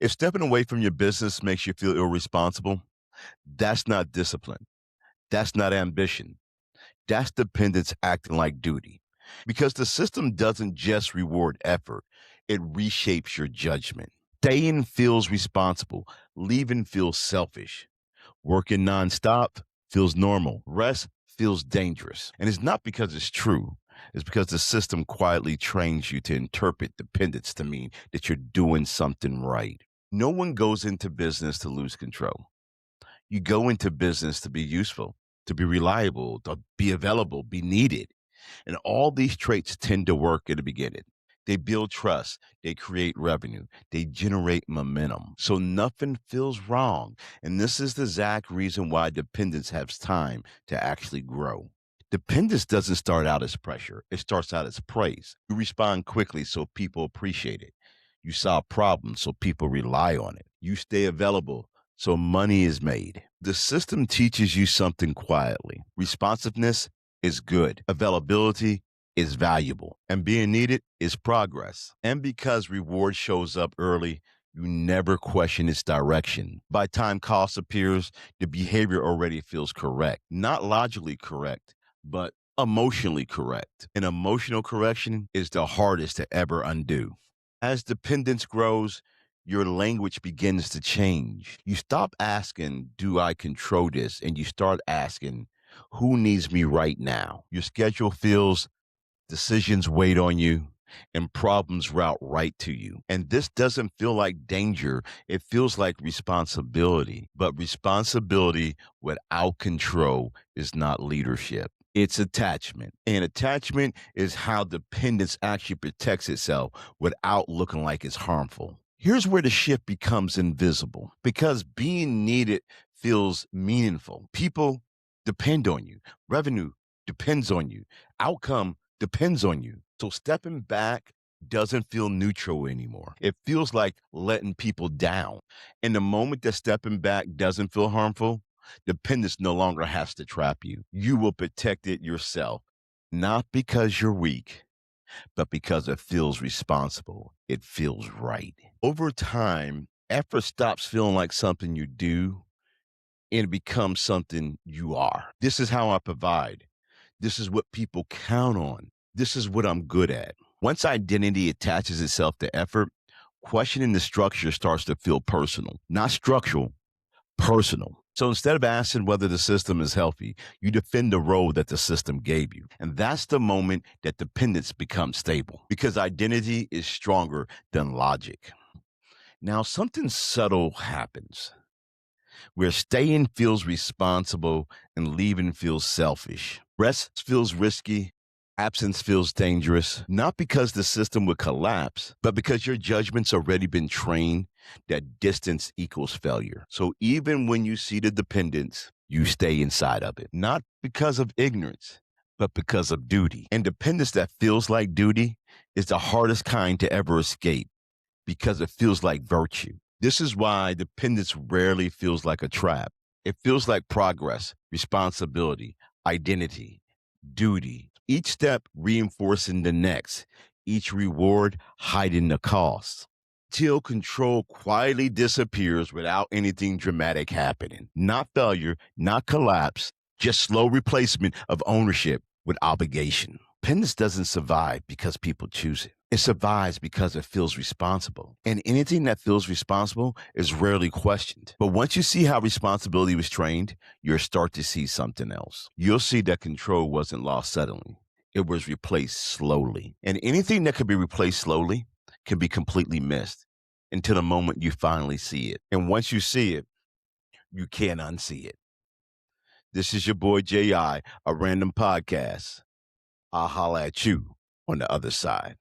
If stepping away from your business makes you feel irresponsible, that's not discipline. That's not ambition. That's dependence acting like duty. Because the system doesn't just reward effort, it reshapes your judgment. Staying feels responsible, leaving feels selfish. Working nonstop feels normal. Rest feels dangerous. And it's not because it's true. It's because the system quietly trains you to interpret dependence to mean that you're doing something right. No one goes into business to lose control. You go into business to be useful, to be reliable, to be available, be needed. And all these traits tend to work at the beginning. They build trust, they create revenue, they generate momentum. So nothing feels wrong. And this is the exact reason why dependence has time to actually grow. Dependence doesn't start out as pressure, it starts out as praise. You respond quickly so people appreciate it. You solve problems so people rely on it. You stay available so money is made. The system teaches you something quietly. Responsiveness is good. Availability is valuable. And being needed is progress. And because reward shows up early, you never question its direction. By time cost appears, the behavior already feels correct. Not logically correct, but emotionally correct. And emotional correction is the hardest to ever undo. As dependence grows, your language begins to change. You stop asking, do I control this? And you start asking, who needs me right now? Your schedule feels, decisions wait on you, and problems route right to you. And this doesn't feel like danger, it feels like responsibility. But responsibility without control is not leadership. It's attachment. And attachment is how dependence actually protects itself without looking like it's harmful. Here's where the shift becomes invisible because being needed feels meaningful. People depend on you, revenue depends on you, outcome depends on you. So stepping back doesn't feel neutral anymore. It feels like letting people down. And the moment that stepping back doesn't feel harmful, dependence no longer has to trap you. You will protect it yourself, not because you're weak, but because it feels responsible. It feels right. Over time, effort stops feeling like something you do and it becomes something you are. This is how I provide. This is what people count on. This is what I'm good at. Once identity attaches itself to effort, questioning the structure starts to feel personal, not structural, personal. So instead of asking whether the system is healthy, you defend the role that the system gave you. And that's the moment that dependence becomes stable because identity is stronger than logic. Now, something subtle happens where staying feels responsible and leaving feels selfish. Rest feels risky. Absence feels dangerous, not because the system would collapse, but because your judgment's already been trained that distance equals failure. So even when you see the dependence, you stay inside of it, not because of ignorance, but because of duty. And dependence that feels like duty is the hardest kind to ever escape because it feels like virtue. This is why dependence rarely feels like a trap. It feels like progress, responsibility, identity, duty. Each step reinforcing the next, each reward hiding the cost. Till control quietly disappears without anything dramatic happening. Not failure, not collapse, just slow replacement of ownership with obligation. Dependence doesn't survive because people choose it. It survives because it feels responsible. And anything that feels responsible is rarely questioned. But once you see how responsibility was trained, you'll start to see something else. You'll see that control wasn't lost suddenly. It was replaced slowly. And anything that can be replaced slowly can be completely missed until the moment you finally see it. And once you see it, you can't unsee it. This is your boy J.I., a random podcast. I'll holla at you on the other side.